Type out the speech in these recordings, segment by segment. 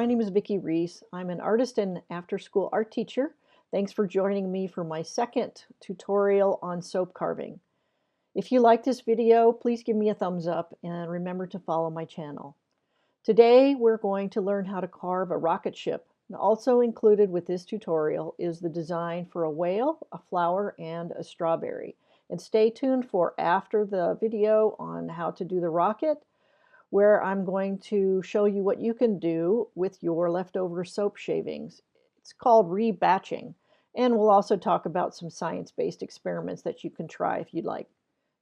name is Vicki Reese. I'm an artist and after-school art teacher. Thanks for joining me for my second tutorial on soap carving. If you like this video, please give me a thumbs up and remember to follow my channel. Today we're going to learn how to carve a rocket ship. And also included with this tutorial is the design for a whale, a flower, and a strawberry. And stay tuned for after the video on how to do the rocket, where I'm going to show you what you can do with your leftover soap shavings. It's called rebatching, and we'll also talk about some science-based experiments that you can try if you'd like.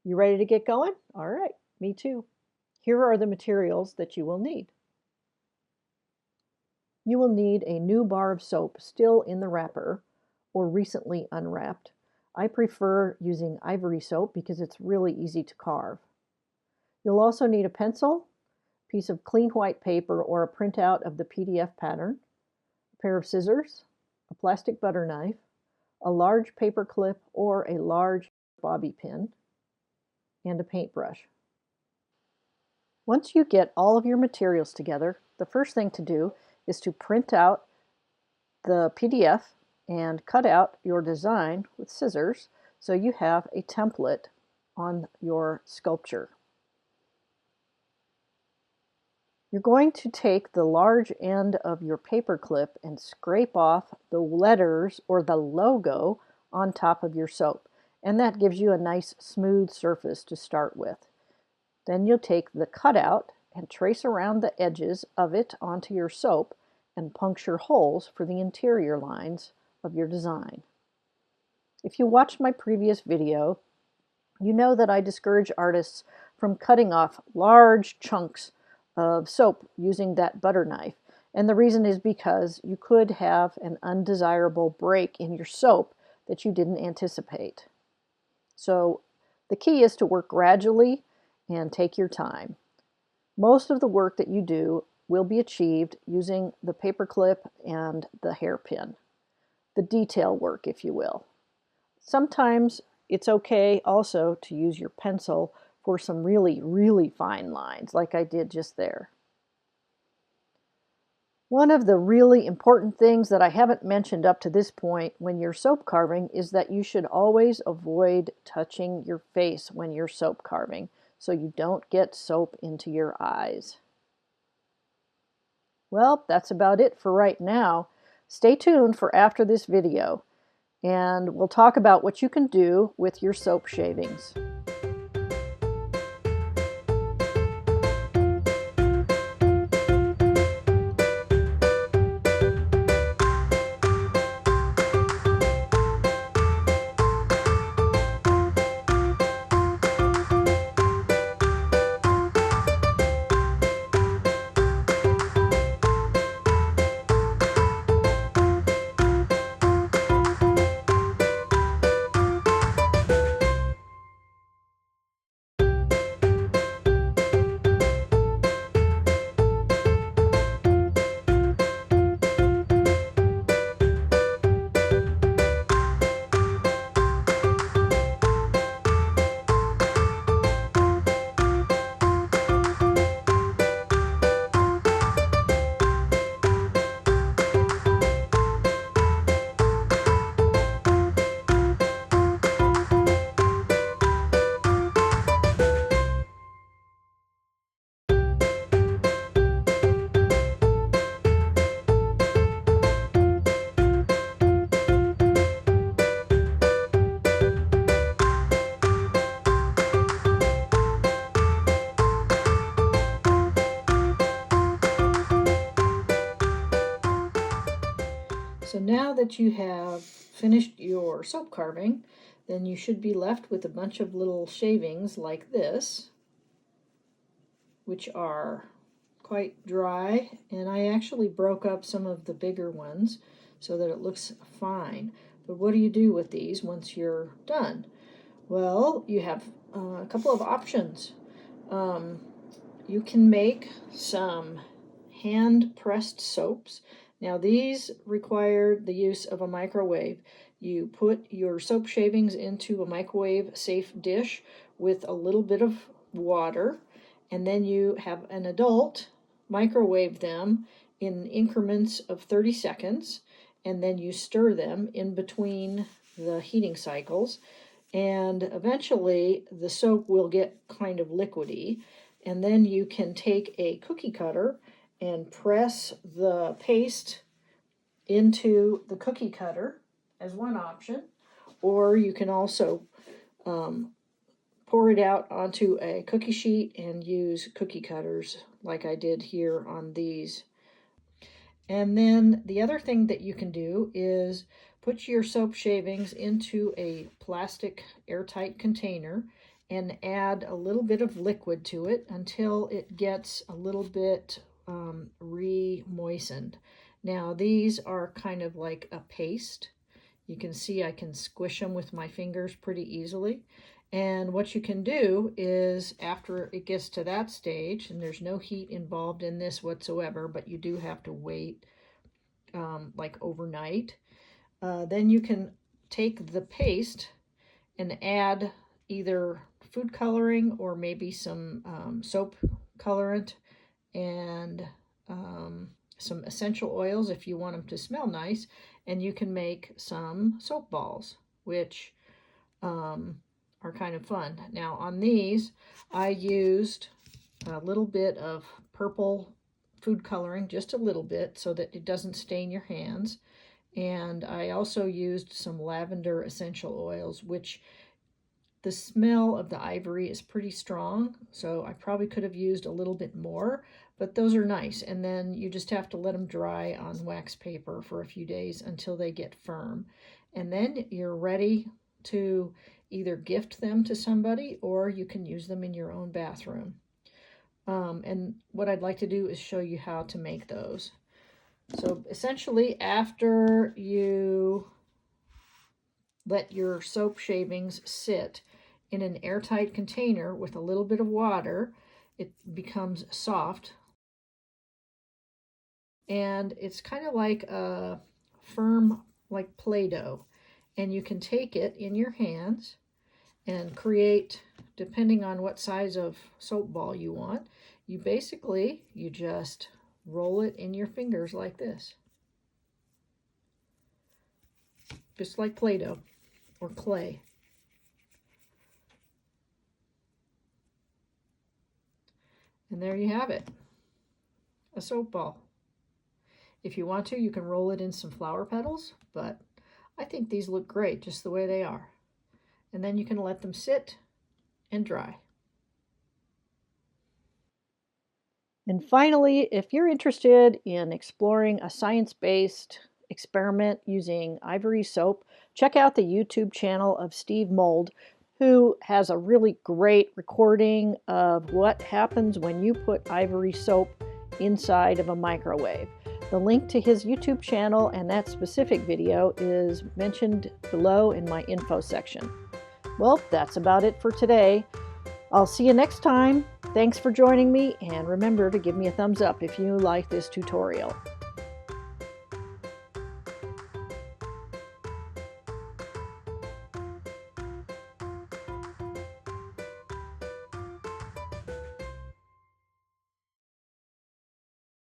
You ready to get going? All right, me too. Here are the materials that you will need. You will need a new bar of soap still in the wrapper or recently unwrapped. I prefer using Ivory soap because it's really easy to carve. You'll also need a pencil, piece of clean white paper or a printout of the PDF pattern, a pair of scissors, a plastic butter knife, a large paper clip or a large bobby pin, and a paintbrush. Once you get all of your materials together, the first thing to do is to print out the PDF and cut out your design with scissors so you have a template on your sculpture. You're going to take the large end of your paper clip and scrape off the letters or the logo on top of your soap. And that gives you a nice smooth surface to start with. Then you'll take the cutout and trace around the edges of it onto your soap and puncture holes for the interior lines of your design. If you watched my previous video, you know that I discourage artists from cutting off large chunks of soap using that butter knife. And the reason is because you could have an undesirable break in your soap that you didn't anticipate. So the key is to work gradually and take your time. Most of the work that you do will be achieved using the paper clip and the hairpin, the detail work, if you will. Sometimes it's okay also to use your pencil for some really fine lines, like I did just there. One of the really important things that I haven't mentioned up to this point when you're soap carving is that you should always avoid touching your face when you're soap carving so you don't get soap into your eyes. Well, that's about it for right now. Stay tuned for after this video, and we'll talk about what you can do with your soap shavings. So now that you have finished your soap carving, then you should be left with a bunch of little shavings like this, which are quite dry, and I actually broke up some of the bigger ones so that it looks fine. But what do you do with these once you're done? Well, you have a couple of options. You can make some hand-pressed soaps. Now these require the use of a microwave. You put your soap shavings into a microwave-safe dish with a little bit of water, and then you have an adult microwave them in increments of 30 seconds, and then you stir them in between the heating cycles, and eventually the soap will get kind of liquidy, and then you can take a cookie cutter and press the paste into the cookie cutter as one option, or you can also pour it out onto a cookie sheet and use cookie cutters like I did here on these. And then the other thing that you can do is put your soap shavings into a plastic airtight container and add a little bit of liquid to it until it gets a little bit re-moistened. Now these are kind of like a paste. You can see I can squish them with my fingers pretty easily. And what you can do is, after it gets to that stage, and there's no heat involved in this whatsoever, but you do have to wait like overnight, then you can take the paste and add either food coloring or maybe some soap colorant and some essential oils if you want them to smell nice, and you can make some soap balls, which are kind of fun. Now on these, I used a little bit of purple food coloring, just a little bit, so that it doesn't stain your hands. And I also used some lavender essential oils, which the smell of the ivory is pretty strong, so I probably could have used a little bit more, but those are nice. And then you just have to let them dry on wax paper for a few days until they get firm. And then you're ready to either gift them to somebody or you can use them in your own bathroom. And what I'd like to do is show you how to make those. So essentially, after you let your soap shavings sit in an airtight container with a little bit of water, it becomes soft. And it's kind of like a firm, like Play-Doh. And you can take it in your hands and create, depending on what size of soap ball you want, you just roll it in your fingers like this. Just like Play-Doh or clay. And there you have it, a soap ball. If you want to, you can roll it in some flower petals, but I think these look great just the way they are. And then you can let them sit and dry. And finally, if you're interested in exploring a science-based experiment using Ivory soap, check out the YouTube channel of Steve Mould, who has a really great recording of what happens when you put Ivory soap inside of a microwave. The link to his YouTube channel and that specific video is mentioned below in my info section. Well, that's about it for today. I'll see you next time. Thanks for joining me, and remember to give me a thumbs up if you like this tutorial.